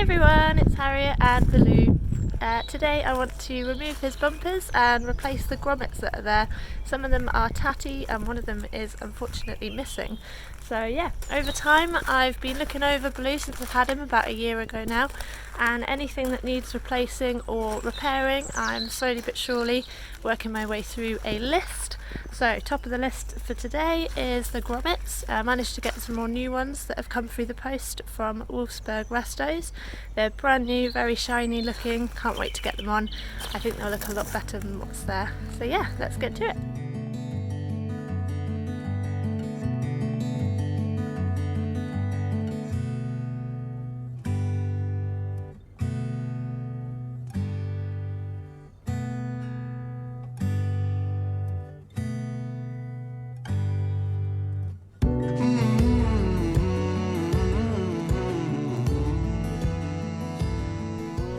Hey everyone, it's Harriet and Baloo. Today I want to remove his bumpers and replace the grommets that are there. Some of them are tatty and one of them is unfortunately missing. So yeah, over time I've been looking over Baloo since I've had him about a year ago now, and anything that needs replacing or repairing I'm slowly but surely working my way through a list. So top of the list for today is the grommets. I managed to get some more new ones that have come through the post from Wolfsburg Restos. They're brand new, very shiny looking, can't wait to get them on. I think they'll look a lot better than what's there. So yeah, let's get to it.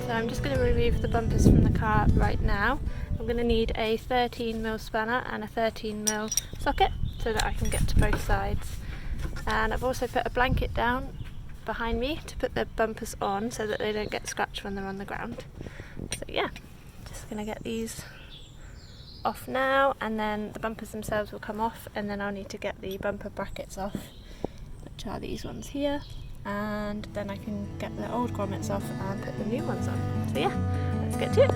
So I'm just going to remove the bumpers from the car right now. I'm going to need a 13mm spanner and a 13mm socket so that I can get to both sides. And I've also put a blanket down behind me to put the bumpers on so that they don't get scratched when they're on the ground. So yeah, just going to get these off now, and then the bumpers themselves will come off, and then I'll need to get the bumper brackets off, which are these ones here. And then I can get the old grommets off and put the new ones on. So yeah, let's get to it.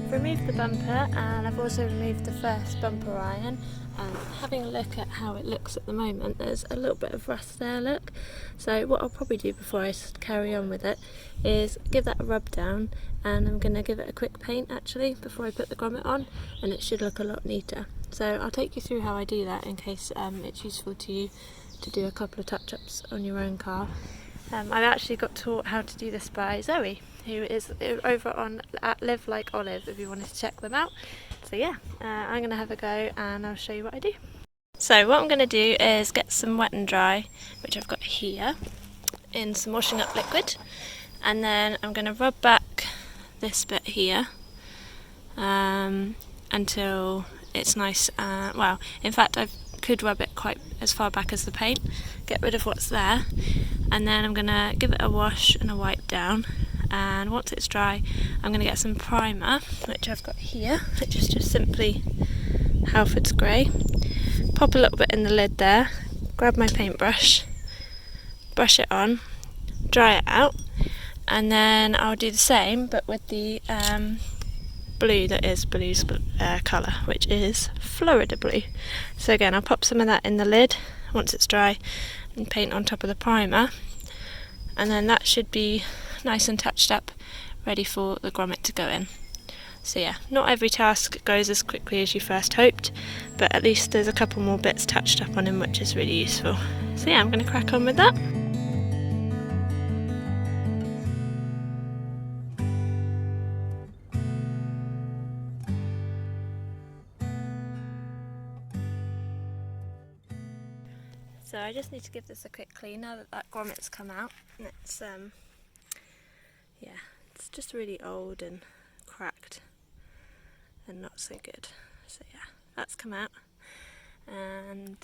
I've removed the bumper and I've also removed the first bumper iron, and having a look at how it looks at the moment, there's a little bit of rust there, look. So what I'll probably do before I carry on with it is give that a rub down, and I'm going to give it a quick paint actually before I put the grommet on, and it should look a lot neater. So I'll take you through how I do that in case it's useful to you to do a couple of touch-ups on your own car. I've actually got taught how to do this by Zoe, who is over on at Live Like Olive if you wanted to check them out. So yeah, I'm going to have a go and I'll show you what I do. So what I'm going to do is get some wet and dry, which I've got here, in some washing up liquid, and then I'm going to rub back this bit here until it's nice. Well, in fact I could rub it quite as far back as the paint, get rid of what's there, and then I'm going to give it a wash and a wipe down, and once it's dry I'm going to get some primer, which I've got here, which is just simply Halford's Grey. Pop a little bit in the lid there, grab my paintbrush, brush it on, dry it out, and then I'll do the same but with the blue that is Baloo's colour, which is Florida Blue. So again, I'll pop some of that in the lid once it's dry and paint on top of the primer, and then that should be nice and touched up, ready for the grommet to go in. So yeah, not every task goes as quickly as you first hoped, but at least there's a couple more bits touched up on him, which is really useful. So yeah, I'm going to crack on with that. So I just need to give this a quick clean now that grommet's come out. And it's yeah, it's just really old and cracked and not so good. So yeah, that's come out, and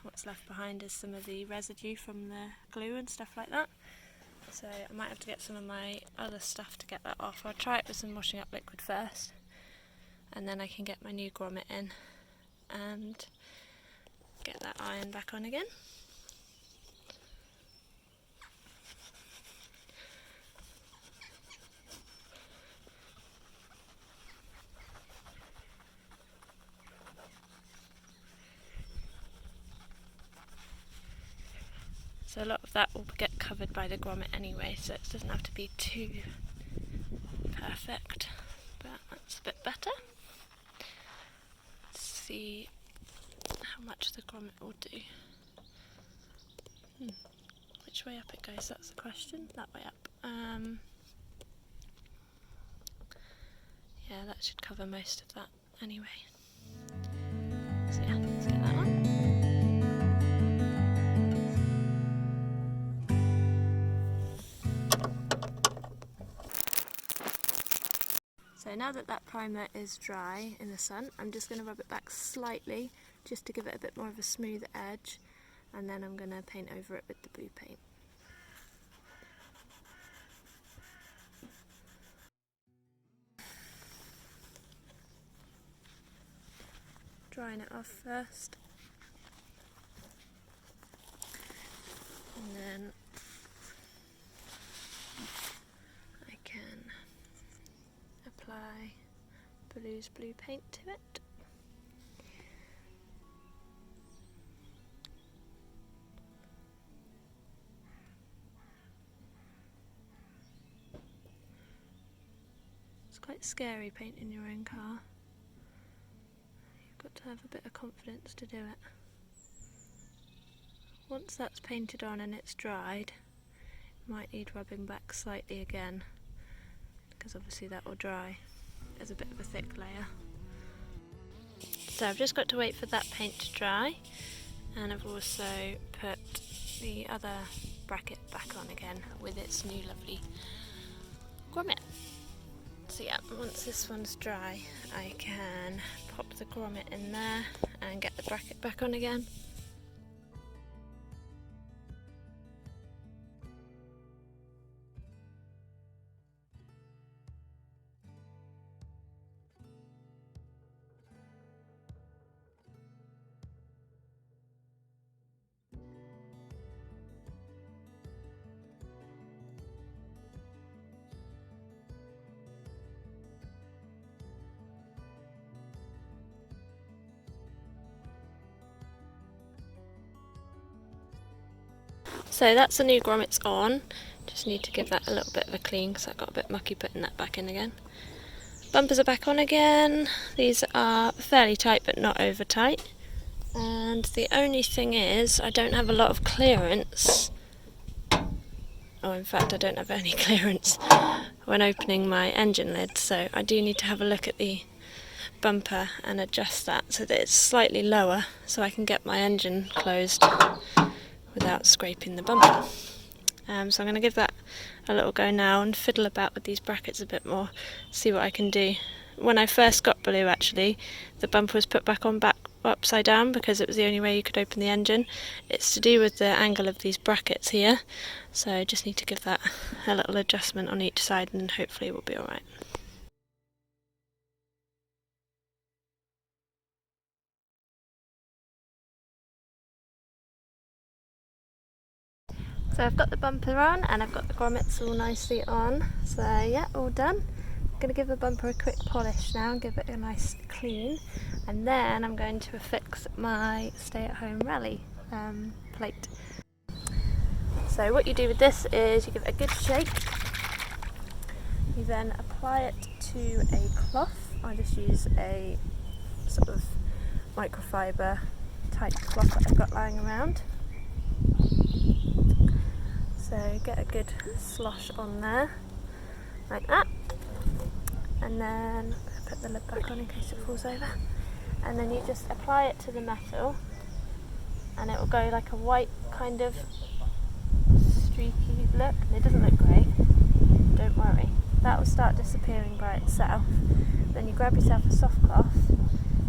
what's left behind is some of the residue from the glue and stuff like that. So I might have to get some of my other stuff to get that off. I'll try it with some washing up liquid first, and then I can get my new grommet in and get that iron back on again. So a lot of that will get covered by the grommet anyway, so it doesn't have to be too perfect, but that's a bit better. Let's see how much the grommet will do. Which way up it goes, that's the question. That way up. Yeah, that should cover most of that anyway. So yeah, let's get that on. So So now that that primer is dry in the sun, I'm just going to rub it back slightly just to give it a bit more of a smooth edge, and then I'm going to paint over it with the blue paint. Drying it off first, and then I can apply Baloo's blue paint to it. It's quite scary painting your own car. You've got to have a bit of confidence to do it. Once that's painted on and it's dried, you might need rubbing back slightly again, because obviously that will dry as a bit of a thick layer. So I've just got to wait for that paint to dry, and I've also put the other bracket back on again with its new lovely grommet. So yeah, once this one's dry, I can pop the grommet in there and get the bracket back on again. So that's the new grommets on. Just need to give that a little bit of a clean because I got a bit mucky putting that back in again. Bumpers are back on again. These are fairly tight but not over tight. And the only thing is, I don't have a lot of clearance. Oh, in fact I don't have any clearance when opening my engine lid, so I do need to have a look at the bumper and adjust that so that it's slightly lower so I can get my engine closed without scraping the bumper. So I'm going to give that a little go now and fiddle about with these brackets a bit more, see what I can do. When I first got Baloo, actually, the bumper was put back on upside down because it was the only way you could open the engine. It's to do with the angle of these brackets here, so I just need to give that a little adjustment on each side and hopefully it will be alright. So I've got the bumper on and I've got the grommets all nicely on, so yeah, all done. I'm going to give the bumper a quick polish now and give it a nice clean, and then I'm going to affix my stay-at-home rally plate. So what you do with this is you give it a good shake, you then apply it to a cloth. I just use a sort of microfiber type cloth that I've got lying around. So get a good slosh on there, like that, and then put the lid back on in case it falls over, and then you just apply it to the metal and it will go like a white kind of streaky look. It doesn't look great, don't worry, that will start disappearing by itself. Then you grab yourself a soft cloth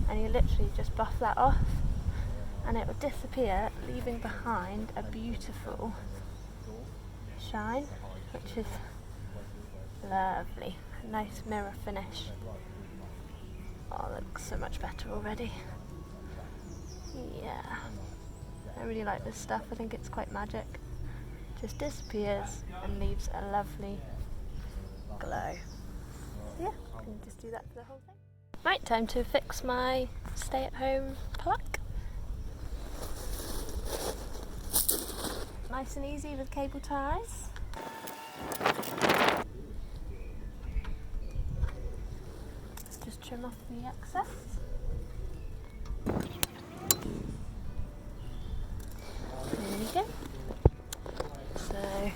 and you literally just buff that off and it will disappear, leaving behind a beautiful shine, which is lovely. A nice mirror finish. Oh, that looks so much better already. Yeah, I really like this stuff. I think it's quite magic. Just disappears and leaves a lovely glow. So yeah, I can just do that for the whole thing. Right, time to fix my stay-at-home plaque. Nice and easy with cable ties. Just trim off the excess. There we go. So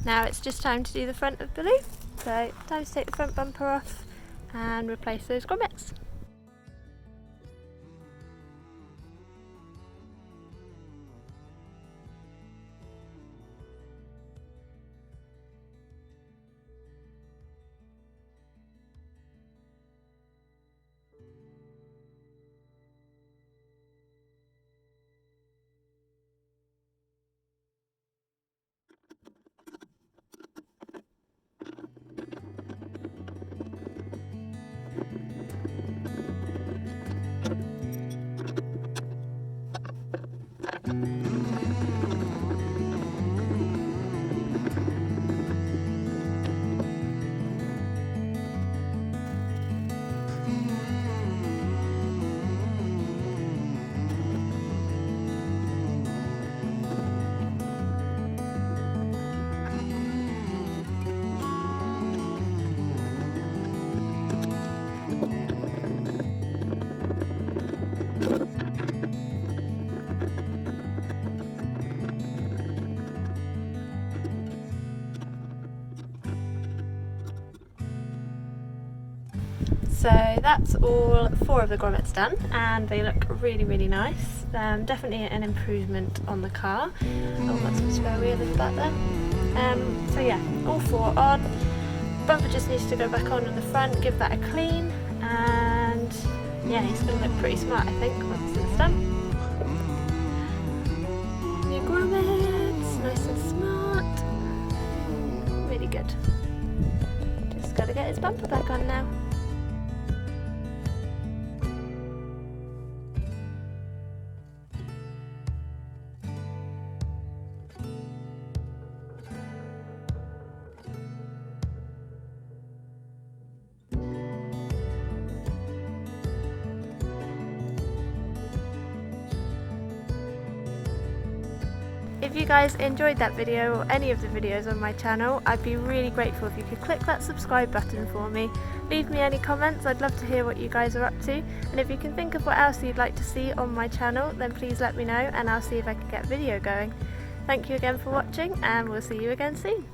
Now it's just time to do the front of Baloo. So time to take the front bumper off and replace those grommets. So that's all 4 of the grommets done, and they look really nice. Definitely an improvement on the car. Oh, got some spare wheel in the back there. So yeah, all 4 on. Bumper just needs to go back on the front, give that a clean, and yeah, he's going to look pretty smart, I think, once it's done. New grommets, nice and smart. Really good. Just got to get his bumper back on now. If you guys enjoyed that video or any of the videos on my channel, I'd be really grateful if you could click that subscribe button for me. Leave me any comments, I'd love to hear what you guys are up to, and if you can think of what else you'd like to see on my channel, then please let me know and I'll see if I can get a video going. Thank you again for watching, and we'll see you again soon.